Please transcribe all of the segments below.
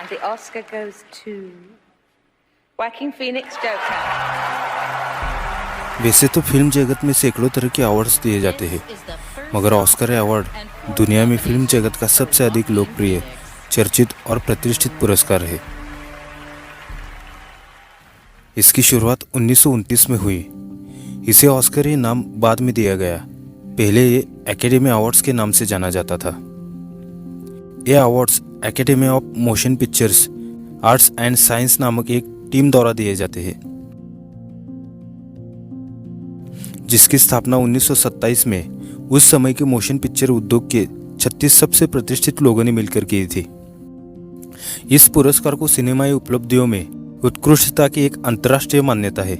And the Oscar goes to Joaquin Phoenix, Joker. वैसे तो film जगत में सैकड़ों तरह के अवार्ड्स दिए जाते हैं, मगर ऑस्कर अवार्ड दुनिया में फिल्म जगत का सबसे अधिक लोकप्रिय, चर्चित और प्रतिष्ठित पुरस्कार है। इसकी शुरुआत 1929 में हुई। इसे ऑस्कर ये नाम बाद में दिया गया। पहले ये एकेडमी अवार्ड्स के नाम से जाना जाता था। ये awards academy of motion pictures, arts and science नामक एक टीम द्वारा दिए जाते हैं, जिसकी स्थापना 1927 में उस समय के मोशन पिक्चर उद्योग के 36 सबसे प्रतिष्ठित लोगों ने मिलकर की थी। इस पुरस्कार को सिनेमाई उपलब्धियों में उत्कृष्टता की एक अंतर्राष्ट्रीय मान्यता है।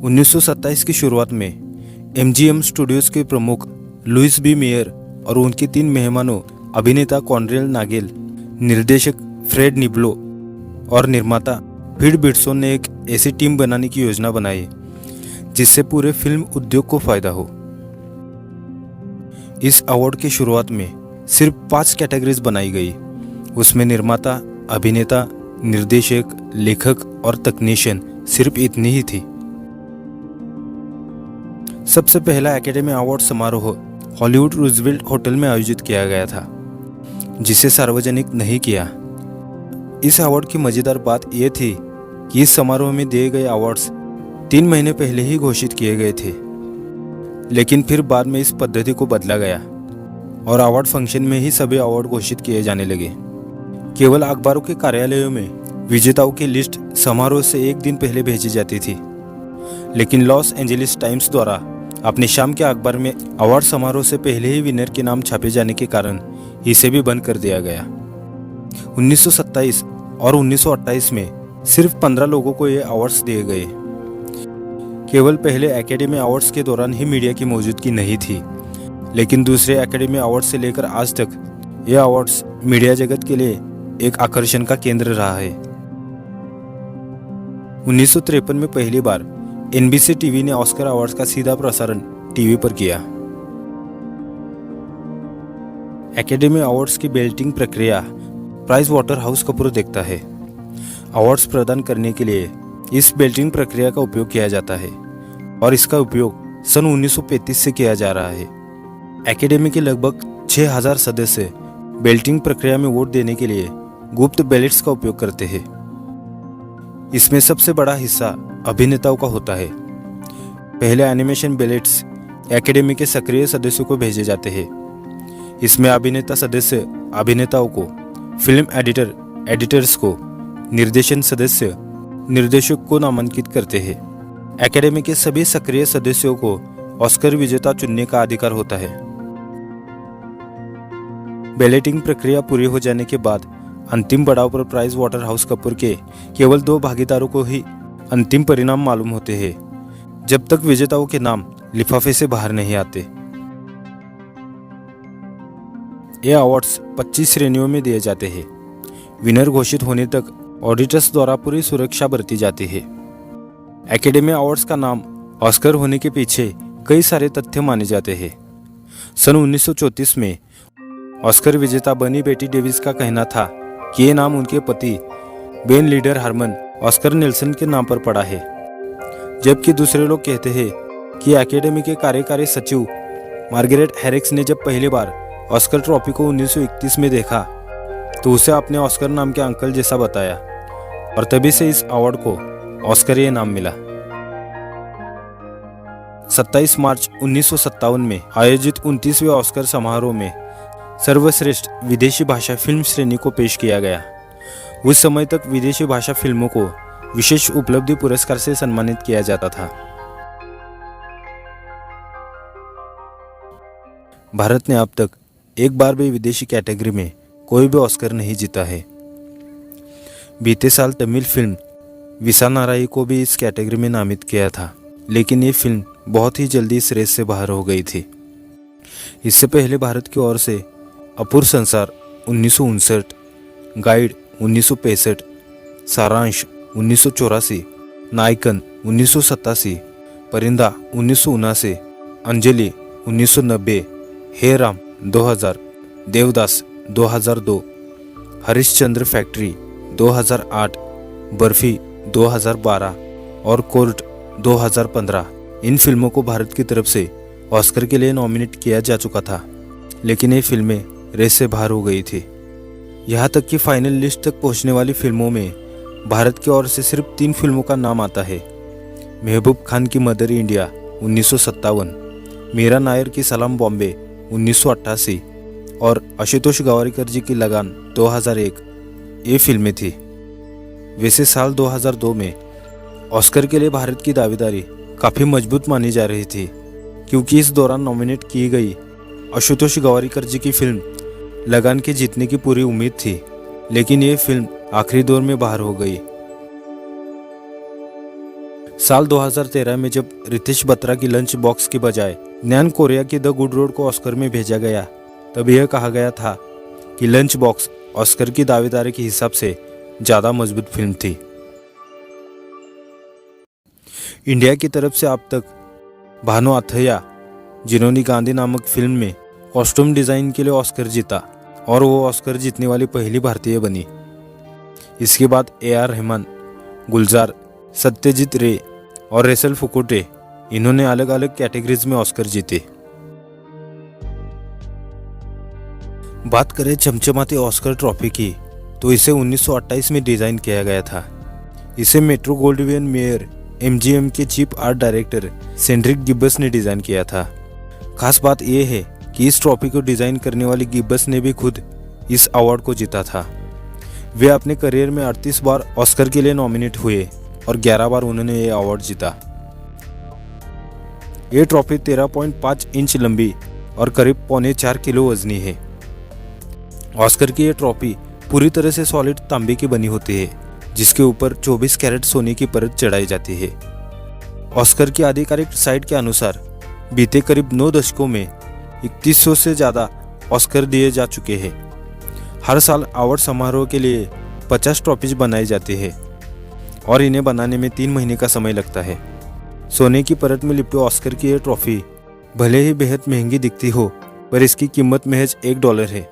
1927 की शुरुआत में MGM स्टूडियोज के प्रमुख लुइस बी मेयर और उनके 3 मेहमानों अभिनेता कॉनरेल नागेल, निर्देशक फ्रेड निब्लो और निर्माता फिड बिटसोन ने एक ऐसी टीम बनाने की योजना बनाई जिससे पूरे फिल्म उद्योग को फायदा हो। इस अवार्ड की शुरुआत में सिर्फ 5 कैटेगरीज बनाई गई। उसमें निर्माता, अभिनेता, निर्देशक, लेखक और तकनीशियन सिर्फ इतनी ही थी। सबसे पहला एकेडमी अवार्ड समारोह हॉलीवुड रूजवेल्ट होटल में आयोजित किया गया था, जिसे सार्वजनिक नहीं किया। इस अवार्ड की मजेदार बात यह थी कि इस समारोह में दिए गए अवार्ड्स 3 महीने पहले ही घोषित किए गए थे, लेकिन फिर बाद में इस पद्धति को बदला गया और अवार्ड फंक्शन में ही सभी अवार्ड घोषित किए जाने लगे। केवल अखबारों के कार्यालयों में विजेताओं की लिस्ट समारोह से 1 दिन पहले भेजी जाती थी, लेकिन लॉस एंजलिस टाइम्स द्वारा अपने शाम के अखबार में अवार्ड समारोह से पहले ही विनर के नाम छापे जाने के कारण इसे भी बंद कर दिया गया। 1927 और 1928 में सिर्फ 15 लोगों को ये अवार्ड्स दिए गए। केवल पहले एकेडमी अवार्ड्स के दौरान ही मीडिया की मौजूदगी नहीं थी, लेकिन दूसरे एकेडमी अवार्ड्स से लेकर आज तक ये अवार्ड्स मीडिया जगत के लिए एक आकर्षण का केंद्र रहा है। 1953 में पहली बार NBC टीवी ने ऑस्कर अवार्ड्स का सीधा प्रसारण टीवी पर किया। एकेडमी अवार्ड्स की बेल्टिंग प्रक्रिया प्राइस वाटर हाउस कूपर देखता है। अवार्ड्स प्रदान करने के लिए इस बेल्टिंग प्रक्रिया का उपयोग किया जाता है और इसका उपयोग सन 1935 से किया जा रहा है। एकेडमी के लगभग 6000 सदस्य बेल्टिंग प्रक्रिया में वोट देने के लिए गुप्त बैलेट्स का उपयोग करते हैं। इसमें सबसे बड़ा हिस्सा अभिनेताओं का होता है। पहले एनिमेशन बैलेट्स एकेडमी के सक्रिय सदस्यों को भेजे जाते हैं। इसमें अभिनेता सदस्य अभिनेताओं को, फिल्म एडिटर एडिटर्स को, निर्देशन सदस्य निर्देशक को नामांकित करते हैं। एकेडमी के सभी सक्रिय सदस्यों को ऑस्कर विजेता चुनने का अधिकार होता है। बैलेटिंग प्रक्रिया पूरी हो जाने के बाद अंतिम पड़ाव पर प्राइस वाटर हाउस कूपर के केवल 2 भागीदारों को ही अंतिम परिणाम मालूम होते हैं, जब तक विजेताओं के नाम लिफाफे से बाहर नहीं आते। ये अवार्ड्स 25 श्रेणियों में दिए जाते हैं। विनर घोषित होने तक ऑडिटर्स द्वारा पूरी सुरक्षा बरती जाती है। एकेडमी अवार्ड्स का नाम ऑस्कर होने के पीछे कई सारे तथ्य माने जाते हैं। सन 1934 में ऑस्कर विजेता बनी बेटी डेविस का कहना था कि ये नाम उनके पति Ben Leader Harmon Oscar Nelson के नाम पर पड़ा है, जबकि दूसरे लोग कहते हैं कि एकेडमी के कार्यकारी सचिव मार्गरेट हैरिक्स ने जब पहली बार ऑस्कर ट्रॉफी को 1931 में देखा तो उसे अपने ऑस्कर नाम के अंकल जैसा बताया और तभी से इस अवार्ड को ऑस्कर ये नाम मिला। 27 मार्च 1957 में आयोजित 29वें ऑस्कर समारोह में सर्वश्रेष्ठ विदेशी भाषा फिल्म श्रेणी को पेश किया गया। उस समय तक विदेशी भाषा फिल्मों को विशेष उपलब्धि पुरस्कार से सम्मानित किया जाता था। भारत ने अब तक एक बार भी विदेशी कैटेगरी में कोई भी ऑस्कर नहीं जीता है। बीते साल तमिल फिल्म विसानाराई को भी इस कैटेगरी में नामित किया था, लेकिन ये फिल्म बहुत ही जल्दी इस रेस से बाहर हो गई थी। इससे पहले भारत की ओर से अपूर्व संसार 1959, गाइड 1965, सारांश 1984, नायकन 1987, परिंदा 1979, अंजलि 1990, हे राम 2000, देवदास 2002, हरिश्चंद्र फैक्ट्री 2008, बर्फी 2012 और कोर्ट 2015 इन फिल्मों को भारत की तरफ से ऑस्कर के लिए नॉमिनेट किया जा चुका था, लेकिन ये फिल्में रेस से बाहर हो गई थी। यहाँ तक कि फाइनल लिस्ट तक पहुँचने वाली फिल्मों में भारत की ओर से सिर्फ 3 फिल्मों का नाम आता है। महबूब खान की मदर इंडिया 1957, मीरा नायर की सलाम बॉम्बे 1988 और आशुतोष गवारीकर जी की लगान 2001 ये फिल्में थी। वैसे साल 2002 में ऑस्कर के लिए भारत की दावेदारी काफ़ी मजबूत मानी जा रही थी, क्योंकि इस दौरान नॉमिनेट की गई आशुतोष गवारीकर जी की फिल्म लगान के जीतने की पूरी उम्मीद थी, लेकिन ये फिल्म आखिरी दौर में बाहर हो गई। साल 2013 में जब रितेश बत्रा की लंच बॉक्स की बजाय न्यान कोरिया की द गुड रोड को ऑस्कर में भेजा गया, तब यह कहा गया था कि लंच बॉक्स ऑस्कर की दावेदारी के हिसाब से ज़्यादा मजबूत फिल्म थी। इंडिया की तरफ से अब तक भानु अथैया, जिन्होंने गांधी नामक फिल्म में कॉस्ट्यूम डिज़ाइन के लिए ऑस्कर जीता और वो ऑस्कर जीतने वाली पहली भारतीय बनी। इसके बाद AR रहमान, गुलजार, सत्यजीत रे और रेसल फुकुटे इन्होंने अलग अलग कैटेगरीज में ऑस्कर जीते। बात करें चमचमाती ऑस्कर ट्रॉफी की, तो इसे 1928 में डिज़ाइन किया गया था। इसे मेट्रो गोल्डवियन मेयर MGM के चीफ आर्ट डायरेक्टर सेंड्रिक गिब्बस ने डिज़ाइन किया था। खास बात यह है कि इस ट्रॉफी को डिज़ाइन करने वाले गिब्बस ने भी खुद इस अवार्ड को जीता था। वे अपने करियर में 38 बार ऑस्कर के लिए नॉमिनेट हुए और 11 बार उन्होंने ये अवार्ड जीता। ये ट्रॉफी 13.5 इंच लंबी और करीब 3.25 किलो वजनी है। ऑस्कर की ये ट्रॉफी पूरी तरह से सॉलिड तांबे की बनी होती है, जिसके ऊपर 24 कैरेट सोने की परत चढ़ाई जाती है। ऑस्कर की आधिकारिक साइट के अनुसार बीते करीब 9 दशकों में 3100 से ज़्यादा ऑस्कर दिए जा चुके हैं। हर साल अवार्ड समारोह के लिए 50 ट्रॉफीज बनाई जाती है और इन्हें बनाने में 3 महीने का समय लगता है। सोने की परत में लिपटे ऑस्कर की ये ट्रॉफी भले ही बेहद महंगी दिखती हो, पर इसकी कीमत महज $1 है।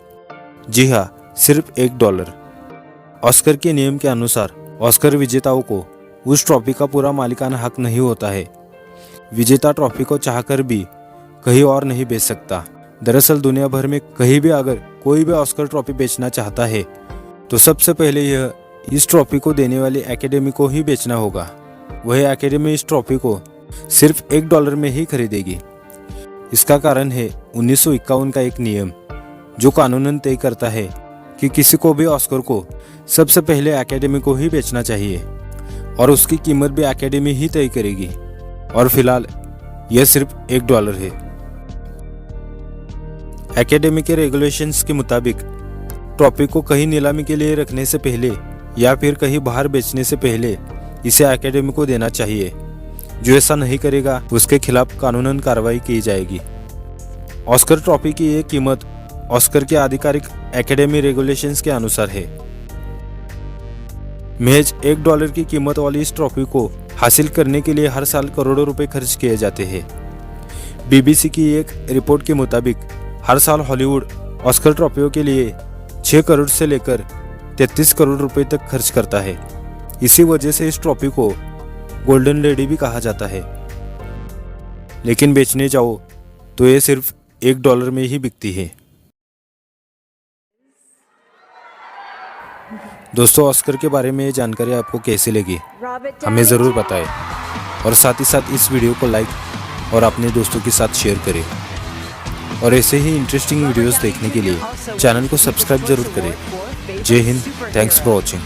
जी हाँ, सिर्फ $1। ऑस्कर के नियम के अनुसार ऑस्कर विजेताओं को उस ट्रॉफी का पूरा मालिकाना हक नहीं होता है। विजेता ट्रॉफी को चाहकर भी कहीं और नहीं बेच सकता। दरअसल दुनिया भर में कहीं भी अगर कोई भी ऑस्कर ट्रॉफी बेचना चाहता है, तो सबसे पहले यह इस ट्रॉफी को देने वाली एकेडमी को ही बेचना होगा। वह एकेडमी इस ट्रॉफी को सिर्फ $1 में ही खरीदेगी। इसका कारण है 1951 का एक नियम, जो कानूनन तय करता है कि किसी को भी ऑस्कर को सबसे पहले एकेडमी को ही बेचना चाहिए और उसकी कीमत भी एकेडमी ही तय करेगी। और फिलहाल यह सिर्फ $1 है। एकेडमी के रेगुलेशंस के मुताबिक ट्रॉफी को कहीं नीलामी के लिए रखने से पहले या फिर कहीं बाहर बेचने से पहले इसे एकेडमी को देना चाहिए। जो ऐसा नहीं करेगा उसके खिलाफ कानूनन कार्रवाई की जाएगी। ऑस्कर ट्रॉफी की ये कीमत ऑस्कर के आधिकारिक एकेडमी रेगुलेशंस के अनुसार है। महज $1 की कीमत वाली इस ट्रॉफी को हासिल करने के लिए हर साल करोड़ों रुपए खर्च किए जाते हैं। BBC की एक रिपोर्ट के मुताबिक हर साल हॉलीवुड ऑस्कर ट्रॉफियों के लिए 6 करोड़ से लेकर 33 करोड़ रुपए तक खर्च करता है। इसी वजह से इस ट्रॉफी को गोल्डन लेडी भी कहा जाता है। लेकिन बेचने जाओ तो ये सिर्फ $1 में ही बिकती है। दोस्तों, ऑस्कर के बारे में ये जानकारी आपको कैसी लगी हमें ज़रूर बताएं और साथ ही साथ इस वीडियो को लाइक और अपने दोस्तों के साथ शेयर करें। और ऐसे ही इंटरेस्टिंग वीडियोस देखने के लिए चैनल को सब्सक्राइब जरूर करें। जय हिंद, थैंक्स फॉर वॉचिंग।